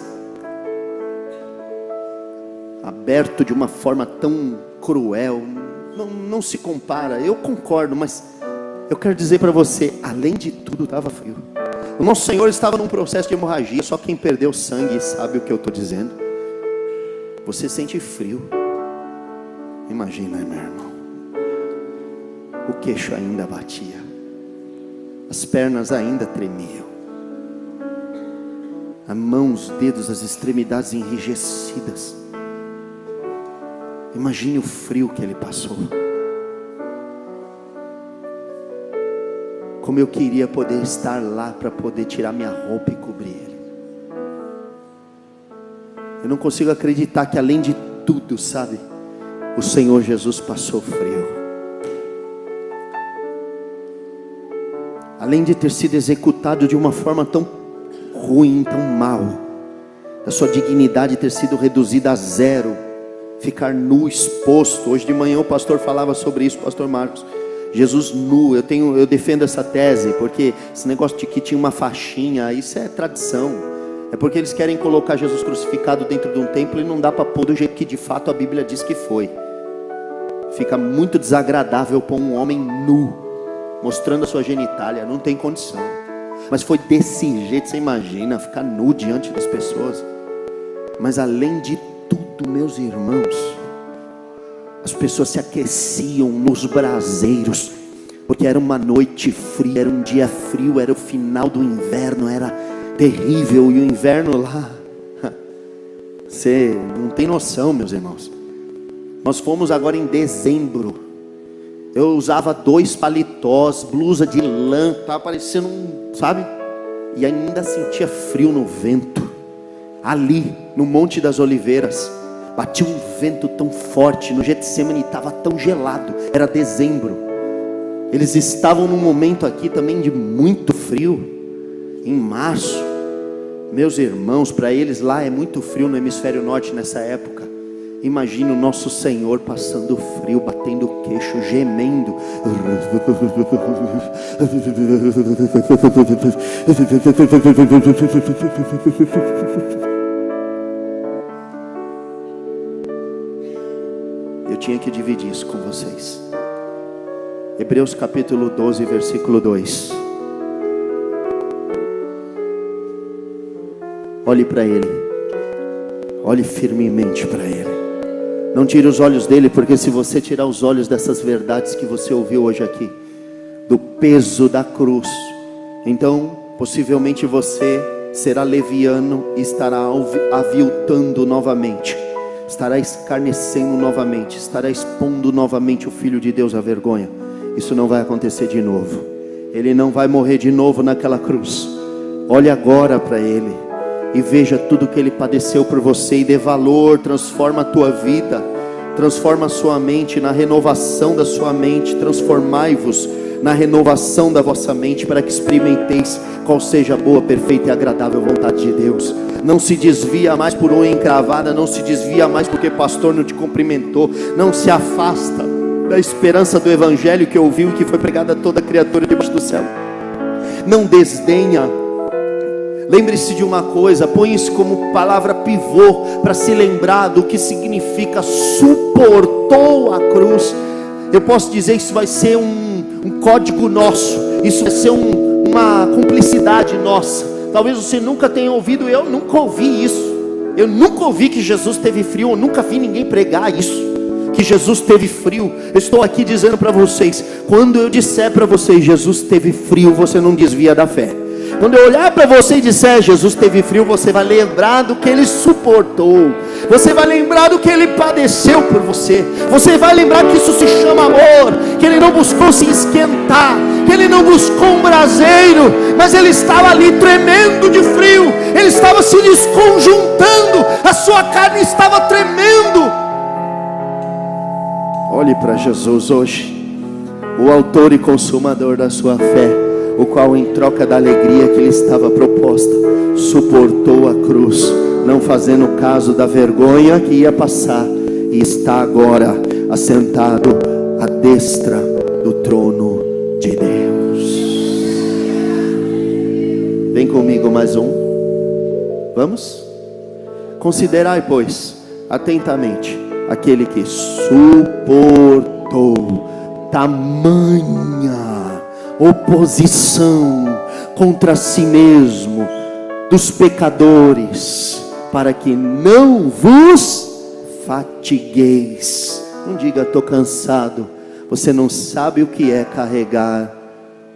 aberto de uma forma tão cruel. Não se compara. Eu concordo, mas eu quero dizer para você, além de tudo estava frio. O nosso Senhor estava num processo de hemorragia. Só quem perdeu sangue sabe o que eu estou dizendo. Você sente frio. Imagina, meu irmão. O queixo ainda batia, as pernas ainda tremiam, a mão, os dedos, as extremidades enrijecidas. Imagine o frio que ele passou. Como eu queria poder estar lá para poder tirar minha roupa e cobrir ele. Eu não consigo acreditar que além de tudo, sabe, o Senhor Jesus passou frio. Além de ter sido executado de uma forma tão ruim, tão mal, a sua dignidade ter sido reduzida a zero, ficar nu, exposto. Hoje de manhã o pastor falava sobre isso, pastor Marcos. Jesus nu. Eu defendo essa tese, porque esse negócio de que tinha uma faixinha, isso é tradição. É porque eles querem colocar Jesus crucificado dentro de um templo e não dá para pôr do jeito que de fato a Bíblia diz que foi. Fica muito desagradável pôr um homem nu, mostrando a sua genitália, não tem condição. Mas foi desse jeito, você imagina, ficar nu diante das pessoas. Mas além de tudo, meus irmãos, as pessoas se aqueciam nos braseiros, porque era uma noite fria, era um dia frio, era o final do inverno, era terrível. E o inverno lá, você não tem noção, meus irmãos. Nós fomos agora em dezembro. Eu usava 2 paletós, blusa de lã, estava parecendo sabe? E ainda sentia frio no vento. Ali, no Monte das Oliveiras, batia um vento tão forte. No Getsemane estava tão gelado. Era dezembro. Eles estavam num momento aqui também de muito frio. Em março. Meus irmãos, para eles lá é muito frio no hemisfério norte nessa época. Imagina o nosso Senhor passando frio, batendo o queixo, gemendo. Eu tinha que dividir isso com vocês. Hebreus capítulo 12, versículo 2. Olhe para Ele. Olhe firmemente para Ele. Não tire os olhos dele, porque se você tirar os olhos dessas verdades que você ouviu hoje aqui, do peso da cruz, então possivelmente você será leviano e estará aviltando novamente, estará escarnecendo novamente, estará expondo novamente o Filho de Deus à vergonha. isso não vai acontecer de novo. Ele não vai morrer de novo naquela cruz. Olhe agora para Ele e veja tudo que Ele padeceu por você, e dê valor. Transforma a tua vida, transforma a sua mente, na renovação da sua mente. Transformai-vos na renovação da vossa mente, para que experimenteis qual seja a boa, perfeita e agradável vontade de Deus. Não se desvia mais por unha encravada, não se desvia mais porque pastor não te cumprimentou. Não se afasta da esperança do evangelho que ouviu e que foi pregada a toda criatura debaixo do céu. Não desdenha. Lembre-se de uma coisa, põe isso como palavra pivô, para se lembrar do que significa suportou a cruz. Eu posso dizer, isso vai ser um código nosso, isso vai ser uma cumplicidade nossa. Talvez você nunca tenha ouvido, eu nunca ouvi isso. Eu nunca ouvi que Jesus teve frio, eu nunca vi ninguém pregar isso, que Jesus teve frio. Eu estou aqui dizendo para vocês, quando eu disser para vocês, Jesus teve frio, você não desvia da fé. Quando eu olhar para você e disser, Jesus teve frio, você vai lembrar do que Ele suportou. Você vai lembrar do que Ele padeceu por você. Você vai lembrar que isso se chama amor, que Ele não buscou se esquentar, que Ele não buscou um braseiro, mas Ele estava ali tremendo de frio. Ele estava se desconjuntando, a sua carne estava tremendo. Olhe para Jesus hoje, o autor e consumador da sua fé, o qual, em troca da alegria que lhe estava proposta, suportou a cruz, não fazendo caso da vergonha que ia passar, e está agora assentado à destra do trono de Deus. Vem comigo mais um. Vamos? Considerai, pois, atentamente aquele que suportou tamanha oposição contra si mesmo dos pecadores, para que não vos fatigueis. Não diga, estou cansado. Você não sabe o que é carregar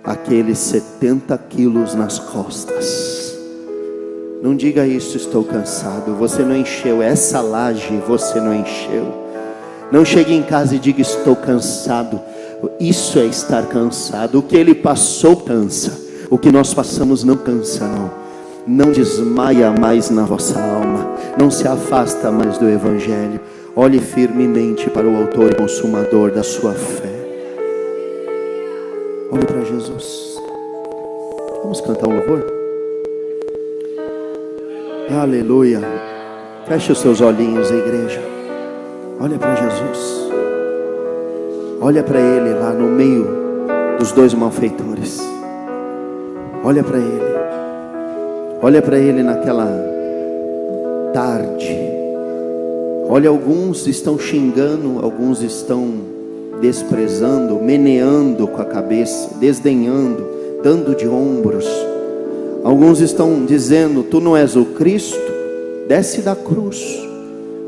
aqueles 70 quilos nas costas. Não diga isso, estou cansado. Você não encheu essa laje, você não encheu. Não chegue em casa e diga, estou cansado. Isso é estar cansado. O que Ele passou cansa. O que nós passamos não cansa, não. Não desmaia mais na vossa alma. Não se afasta mais do Evangelho. Olhe firmemente para o autor e consumador da sua fé. Olhe para Jesus. Vamos cantar um louvor? Aleluia. Feche os seus olhinhos, a igreja. Olha para Jesus. Olha para Ele lá no meio dos dois malfeitores. Olha para Ele. Olha para Ele naquela tarde. Olha, alguns estão xingando, alguns estão desprezando, meneando com a cabeça, desdenhando, dando de ombros. Alguns estão dizendo, tu não és o Cristo, desce da cruz.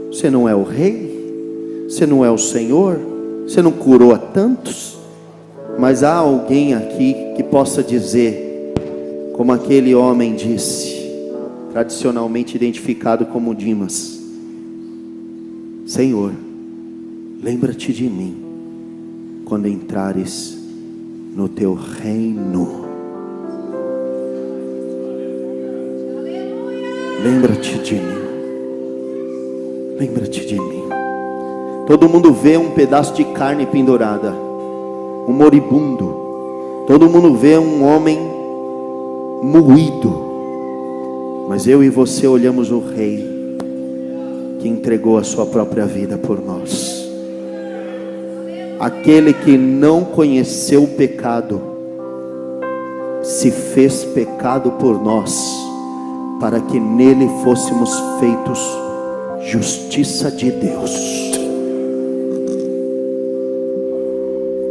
Você não é o Rei, você não é o Senhor, você não curou a tantos. Mas há alguém aqui que possa dizer, como aquele homem disse, tradicionalmente identificado como Dimas: Senhor, lembra-te de mim quando entrares no teu reino. Lembra-te de mim. Lembra-te de mim. Todo mundo vê um pedaço de carne pendurada, um moribundo. Todo mundo vê um homem moído. Mas eu e você olhamos o Rei que entregou a sua própria vida por nós. Aquele que não conheceu o pecado se fez pecado por nós, para que nele fôssemos feitos justiça de Deus.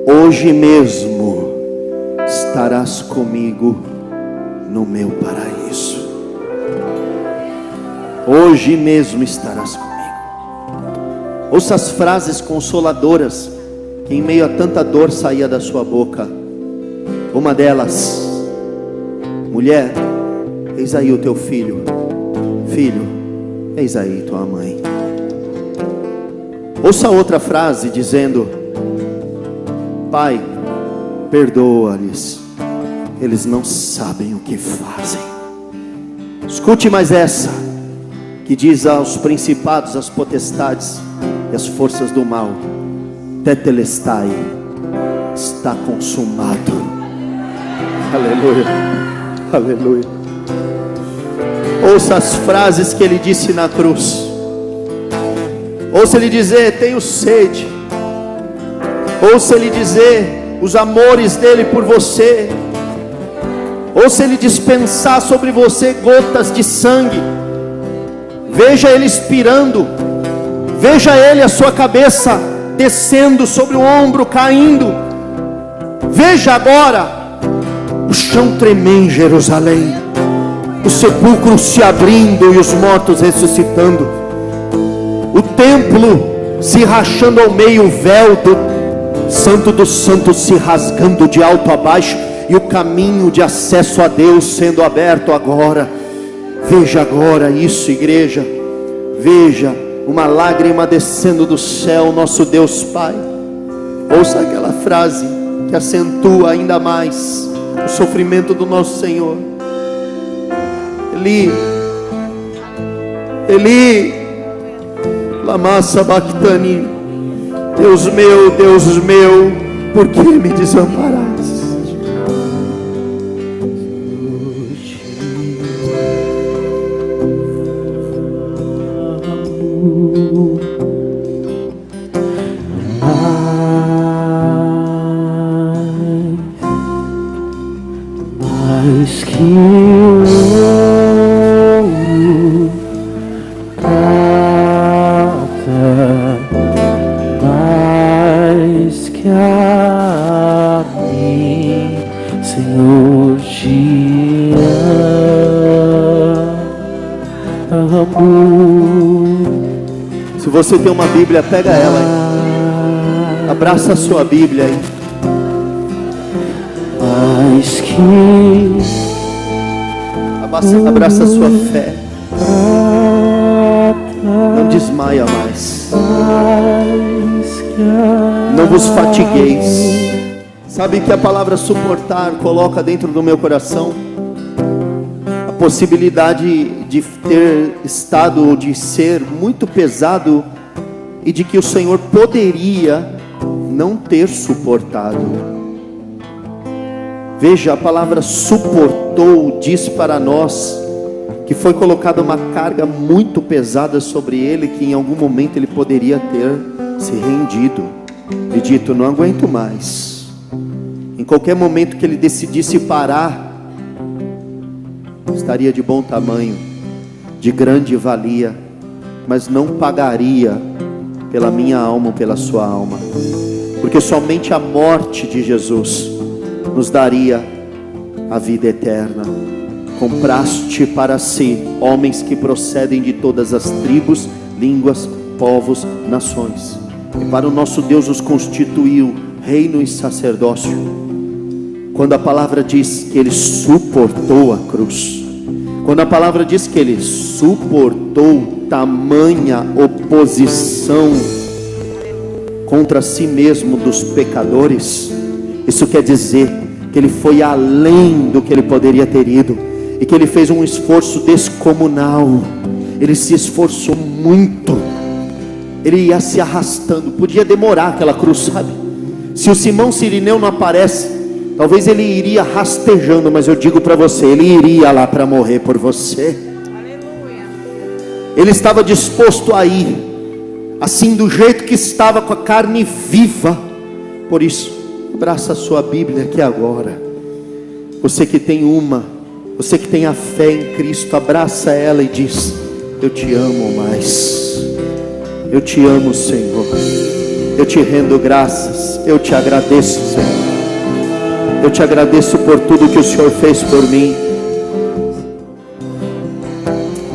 Hoje mesmo estarás comigo no meu paraíso. Hoje mesmo estarás comigo. Ouça as frases consoladoras que em meio a tanta dor saía da sua boca. Uma delas: mulher, eis aí o teu filho. Filho, eis aí tua mãe. Ouça outra frase dizendo: pai, perdoa-lhes, eles não sabem o que fazem. Escute mais essa, que diz aos principados, às potestades e às forças do mal: tetelestai, está consumado. Aleluia, aleluia. Ouça as frases que ele disse na cruz. Ouça ele dizer: tenho sede. Ouça ele dizer os amores dele por você. Ouça ele dispensar sobre você gotas de sangue. Veja ele expirando. Veja ele, a sua cabeça descendo sobre o ombro, caindo. Veja agora o chão tremer em Jerusalém, o sepulcro se abrindo e os mortos ressuscitando, o templo se rachando ao meio, o véu do Santo dos Santos se rasgando de alto a baixo, e o caminho de acesso a Deus sendo aberto agora. Veja agora isso, igreja. Veja uma lágrima descendo do céu, nosso Deus Pai. Ouça aquela frase que acentua ainda mais o sofrimento do nosso Senhor. Eli, Eli, lama sabachthani. Deus meu, por que me desamparaste? Mais que ouro, prata, mais que a mim, Senhor, te amo. Se você tem uma Bíblia, pega ela aí. Abraça a sua Bíblia aí. Mais que abraça a sua fé. Não desmaia mais. Não vos fatigueis. Sabe que a palavra suportar coloca dentro do meu coração a possibilidade de ter estado ou de ser muito pesado, e de que o Senhor poderia não ter suportado. Veja, a palavra suportou diz para nós que foi colocada uma carga muito pesada sobre ele, que em algum momento ele poderia ter se rendido e dito: não aguento mais. Em qualquer momento que ele decidisse parar, estaria de bom tamanho, de grande valia, mas não pagaria pela minha alma ou pela sua alma, porque somente a morte de Jesus nos daria a vida eterna. Compraste para si homens que procedem de todas as tribos, línguas, povos, nações, e para o nosso Deus os constituiu reino e sacerdócio. Quando a palavra diz que ele suportou a cruz, quando a palavra diz que ele suportou tamanha oposição contra si mesmo dos pecadores, isso quer dizer que ele foi além do que ele poderia ter ido, e que ele fez um esforço descomunal. Ele se esforçou muito. Ele ia se arrastando. Podia demorar aquela cruz, sabe? Se o Simão Cirineu não aparece, talvez ele iria rastejando, mas eu digo para você, ele iria lá para morrer por você. Aleluia. Ele estava disposto a ir, assim do jeito que estava, com a carne viva. Por isso, abraça a sua Bíblia aqui agora. Você que tem você que tem a fé em Cristo, abraça ela e diz: eu te amo mais. Eu te amo, Senhor. Eu te rendo graças. Eu te agradeço, Senhor. Eu te agradeço por tudo que o Senhor fez por mim.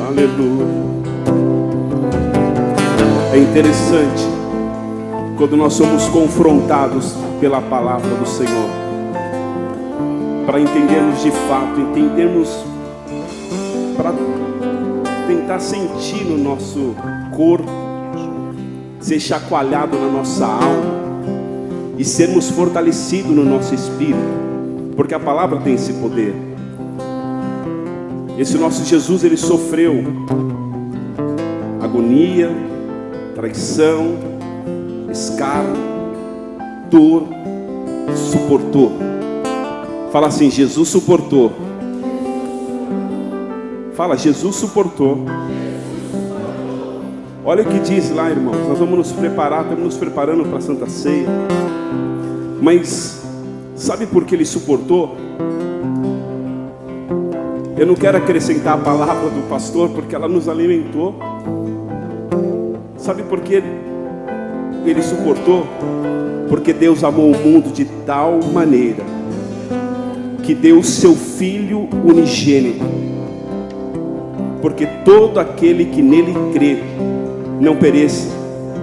Aleluia. É interessante quando nós somos confrontados pela palavra do Senhor, para entendermos de fato, para tentar sentir no nosso corpo, ser chacoalhado na nossa alma, e sermos fortalecidos no nosso espírito, porque a palavra tem esse poder. Esse nosso Jesus, ele sofreu agonia, traição, escárnio, dor, suportou. Fala assim: Jesus suportou. Fala, Jesus suportou. Olha o que diz lá, irmãos. Nós vamos nos preparar, estamos nos preparando para a Santa Ceia. Mas sabe por que ele suportou? Eu não quero acrescentar a palavra do pastor, porque ela nos alimentou. Sabe por que ele suportou? Porque Deus amou o mundo de tal maneira que deu o seu Filho unigênito, porque todo aquele que nele crê não pereça,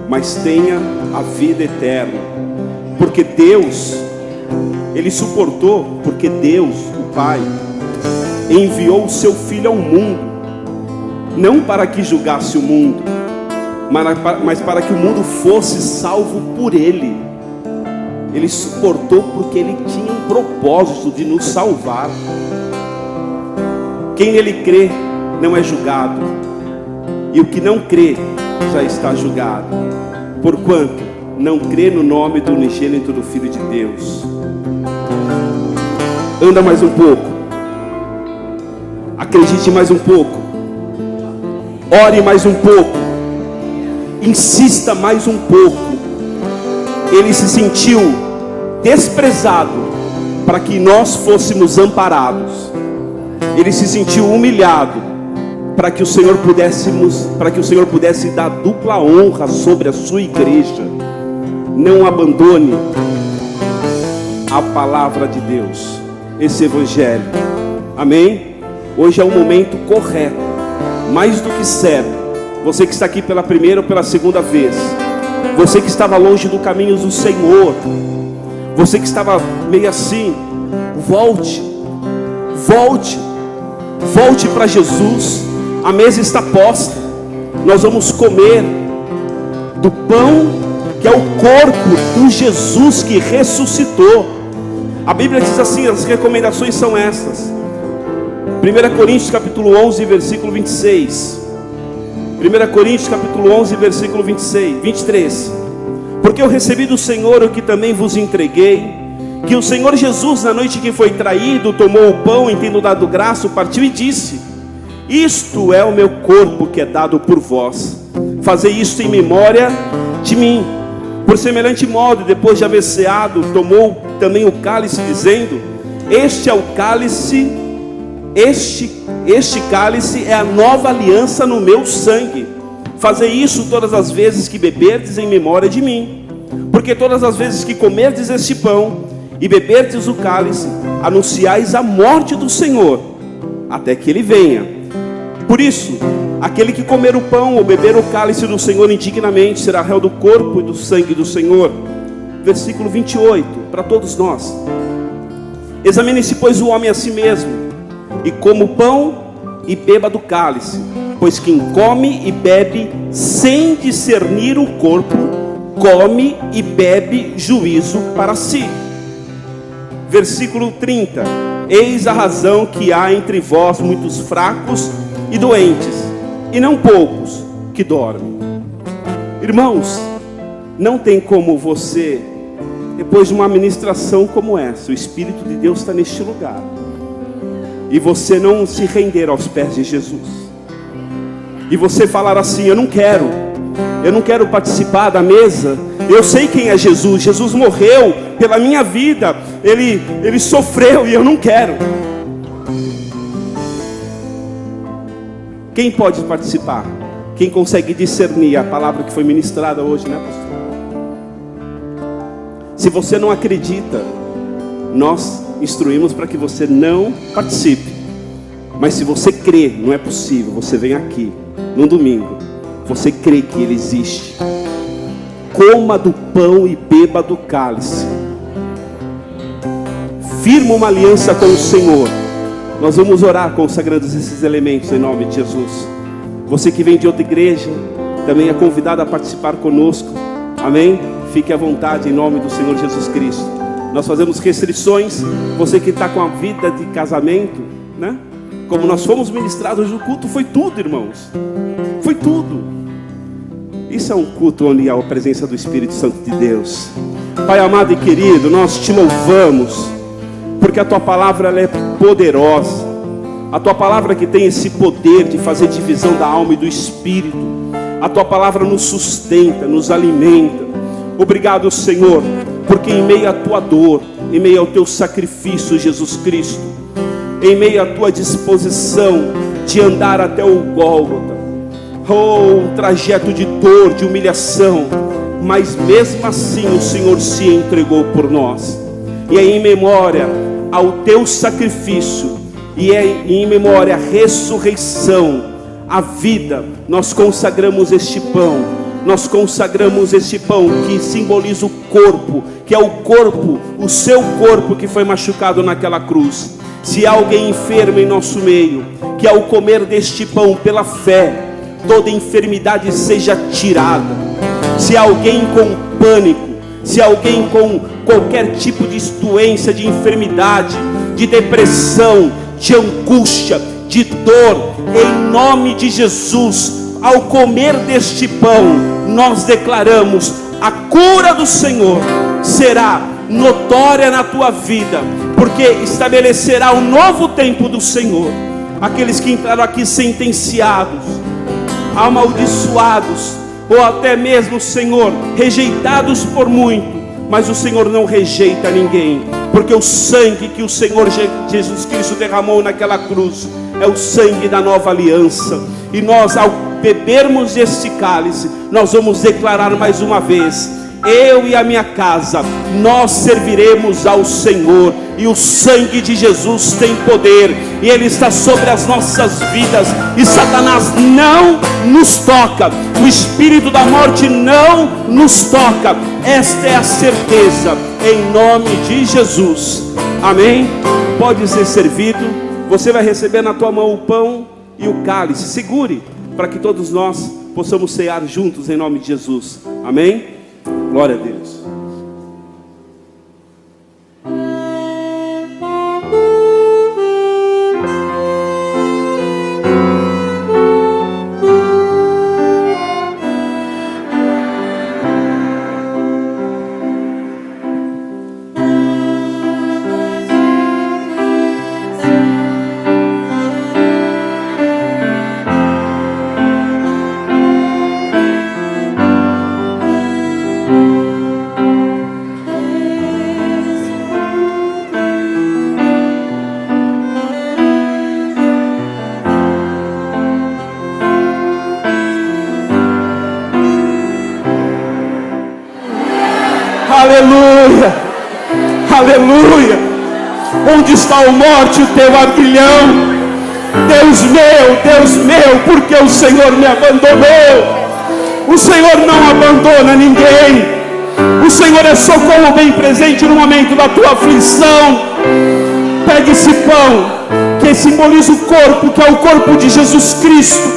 mas tenha a vida eterna. Porque Deus, ele suportou, porque Deus, o Pai, enviou o seu Filho ao mundo, não para que julgasse o mundo, mas para que o mundo fosse salvo por ele. Ele suportou porque ele tinha um propósito de nos salvar. Quem nele crê não é julgado, e o que não crê já está julgado, porquanto não crê no nome do unigênito do Filho de Deus. Anda mais um pouco, acredite mais um pouco, ore mais um pouco, insista mais um pouco. Ele se sentiu desprezado para que nós fôssemos amparados. Ele se sentiu humilhado para que o Senhor pudesse dar dupla honra sobre a sua igreja. Não abandone a palavra de Deus, esse evangelho. Amém? Hoje é o momento correto, mais do que certo. Você que está aqui pela primeira ou pela segunda vez, você que estava longe do caminho do Senhor, você que estava meio assim, volte para Jesus. A mesa está posta, nós vamos comer do pão que é o corpo do Jesus que ressuscitou. A Bíblia diz assim, as recomendações são estas. 1 Coríntios capítulo 11, versículo 26. 1 Coríntios capítulo 11, versículo 23. Porque eu recebi do Senhor o que também vos entreguei, que o Senhor Jesus, na noite que foi traído, tomou o pão, e tendo dado graça, partiu e disse: isto é o meu corpo que é dado por vós, fazei isto em memória de mim. Por semelhante modo, depois de haver ceado, tomou também o cálice, dizendo: este é o cálice, este cálice é a nova aliança no meu sangue. Fazei isso todas as vezes que beberdes em memória de mim. Porque todas as vezes que comerdes este pão e beberdes o cálice, anunciais a morte do Senhor, até que ele venha. Por isso, aquele que comer o pão ou beber o cálice do Senhor indignamente será réu do corpo e do sangue do Senhor. Versículo 28, para todos nós. Examine-se, pois, o homem a si mesmo, e coma o pão e beba do cálice. Pois quem come e bebe sem discernir o corpo, come e bebe juízo para si. Versículo 30. Eis a razão que há entre vós muitos fracos e doentes, e não poucos que dormem. Irmãos, não tem como você, depois de uma ministração como essa, o Espírito de Deus está neste lugar, e você não se render aos pés de Jesus, e você falar assim: eu não quero participar da mesa. Eu sei quem é Jesus, Jesus morreu pela minha vida, Ele sofreu e eu não quero. Quem pode participar? Quem consegue discernir a palavra que foi ministrada hoje, né, pastor? Se você não acredita, nós instruímos para que você não participe. Mas se você crê, não é possível, você vem aqui no domingo, você crê que Ele existe, coma do pão e beba do cálice, firma uma aliança com o Senhor. Nós vamos orar consagrando esses elementos em nome de Jesus. Você que vem de outra igreja também é convidado a participar conosco, amém? Fique à vontade em nome do Senhor Jesus Cristo. Nós fazemos restrições. Você que está com a vida de casamento, né? Como nós fomos ministrados no culto, foi tudo, irmãos. Foi tudo. Isso é um culto onde há a presença do Espírito Santo de Deus. Pai amado e querido, nós te louvamos, porque a tua palavra ela é poderosa. A tua palavra que tem esse poder de fazer divisão da alma e do espírito. A tua palavra nos sustenta, nos alimenta. Obrigado, Senhor, porque em meio à tua dor, em meio ao teu sacrifício, Jesus Cristo, em meio à tua disposição de andar até o Gólgota, um trajeto de dor, de humilhação, mas mesmo assim o Senhor se entregou por nós. E é em memória ao teu sacrifício, e é em memória à ressurreição, à vida, nós consagramos este pão. Nós consagramos este pão que simboliza o corpo, que é o corpo, o seu corpo que foi machucado naquela cruz. Se há alguém enfermo em nosso meio, que ao comer deste pão pela fé, toda enfermidade seja tirada. Se há alguém com pânico, se há alguém com qualquer tipo de doença, de enfermidade, de depressão, de angústia, de dor, em nome de Jesus, ao comer deste pão, nós declaramos: a cura do Senhor será notória na tua vida, porque estabelecerá um novo tempo do Senhor. Aqueles que entraram aqui sentenciados, amaldiçoados, ou até mesmo, Senhor, rejeitados por muito, mas o Senhor não rejeita ninguém, porque o sangue que o Senhor Jesus Cristo derramou naquela cruz é o sangue da nova aliança. E nós, ao bebermos este cálice, nós vamos declarar mais uma vez: eu e a minha casa, nós serviremos ao Senhor. E o sangue de Jesus tem poder, e Ele está sobre as nossas vidas, e Satanás não nos toca, o espírito da morte não nos toca. Esta é a certeza, em nome de Jesus. Amém? Pode ser servido. Você vai receber na tua mão o pão e o cálice. Segure, para que todos nós possamos cear juntos em nome de Jesus. Amém? Glória a Deus. Aleluia, aleluia. Onde está a morte, o teu aguilhão? Deus meu, porque o Senhor me abandonou? O Senhor não abandona ninguém. O Senhor é socorro bem presente no momento da tua aflição. Pegue esse pão, que simboliza o corpo, que é o corpo de Jesus Cristo.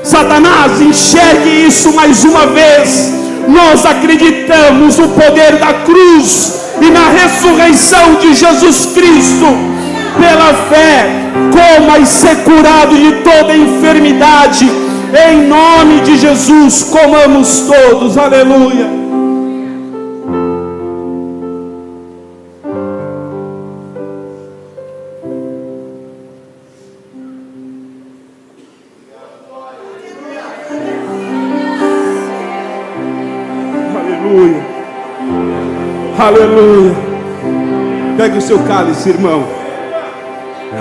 Satanás, enxergue isso mais uma vez. Nós acreditamos no poder da cruz e na ressurreição de Jesus Cristo. Pela fé, coma e ser curado de toda enfermidade. Em nome de Jesus, comamos todos. Aleluia. Aleluia. Pegue o seu cálice, irmão.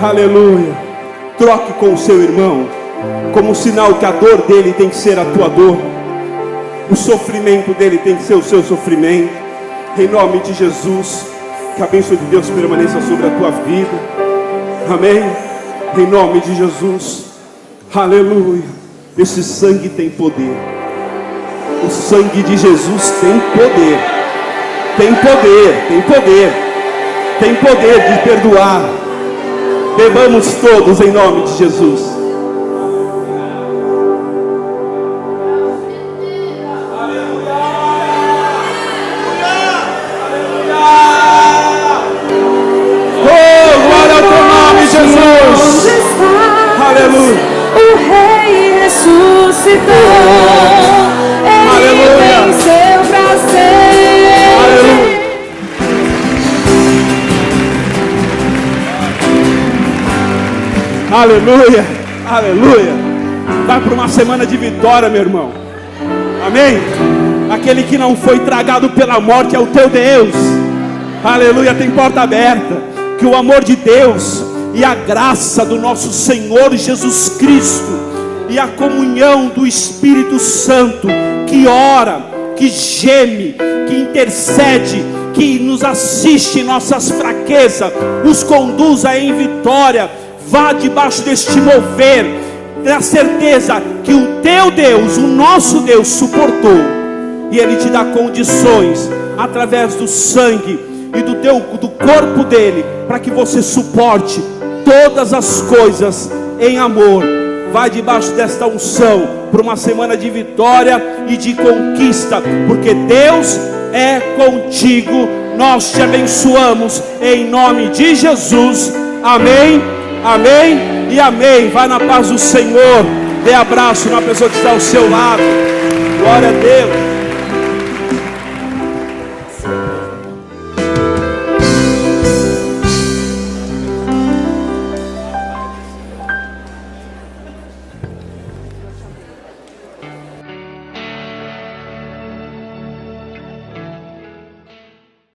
Aleluia. Troque com o seu irmão, como sinal que a dor dele tem que ser a tua dor, o sofrimento dele tem que ser o seu sofrimento. Em nome de Jesus, que a bênção de Deus permaneça sobre a tua vida. Amém. Em nome de Jesus. Aleluia. Esse sangue tem poder. O sangue de Jesus tem poder. Tem poder, tem poder, tem poder de perdoar. Bebamos todos em nome de Jesus. Aleluia, aleluia. Vai para uma semana de vitória, meu irmão. Amém? Aquele que não foi tragado pela morte é o teu Deus. Aleluia, tem porta aberta. Que o amor de Deus e a graça do nosso Senhor Jesus Cristo e a comunhão do Espírito Santo, que ora, que geme, que intercede, que nos assiste em nossas fraquezas, nos conduza em vitória. Vá debaixo deste mover, na certeza que o teu Deus, o nosso Deus, suportou, e Ele te dá condições, através do sangue e do corpo dele, para que você suporte todas as coisas em amor. Vai debaixo desta unção, por uma semana de vitória e de conquista, porque Deus é contigo. Nós te abençoamos em nome de Jesus. Amém, amém e amém. Vai na paz do Senhor. Dê abraço na pessoa que está ao seu lado. Glória a Deus.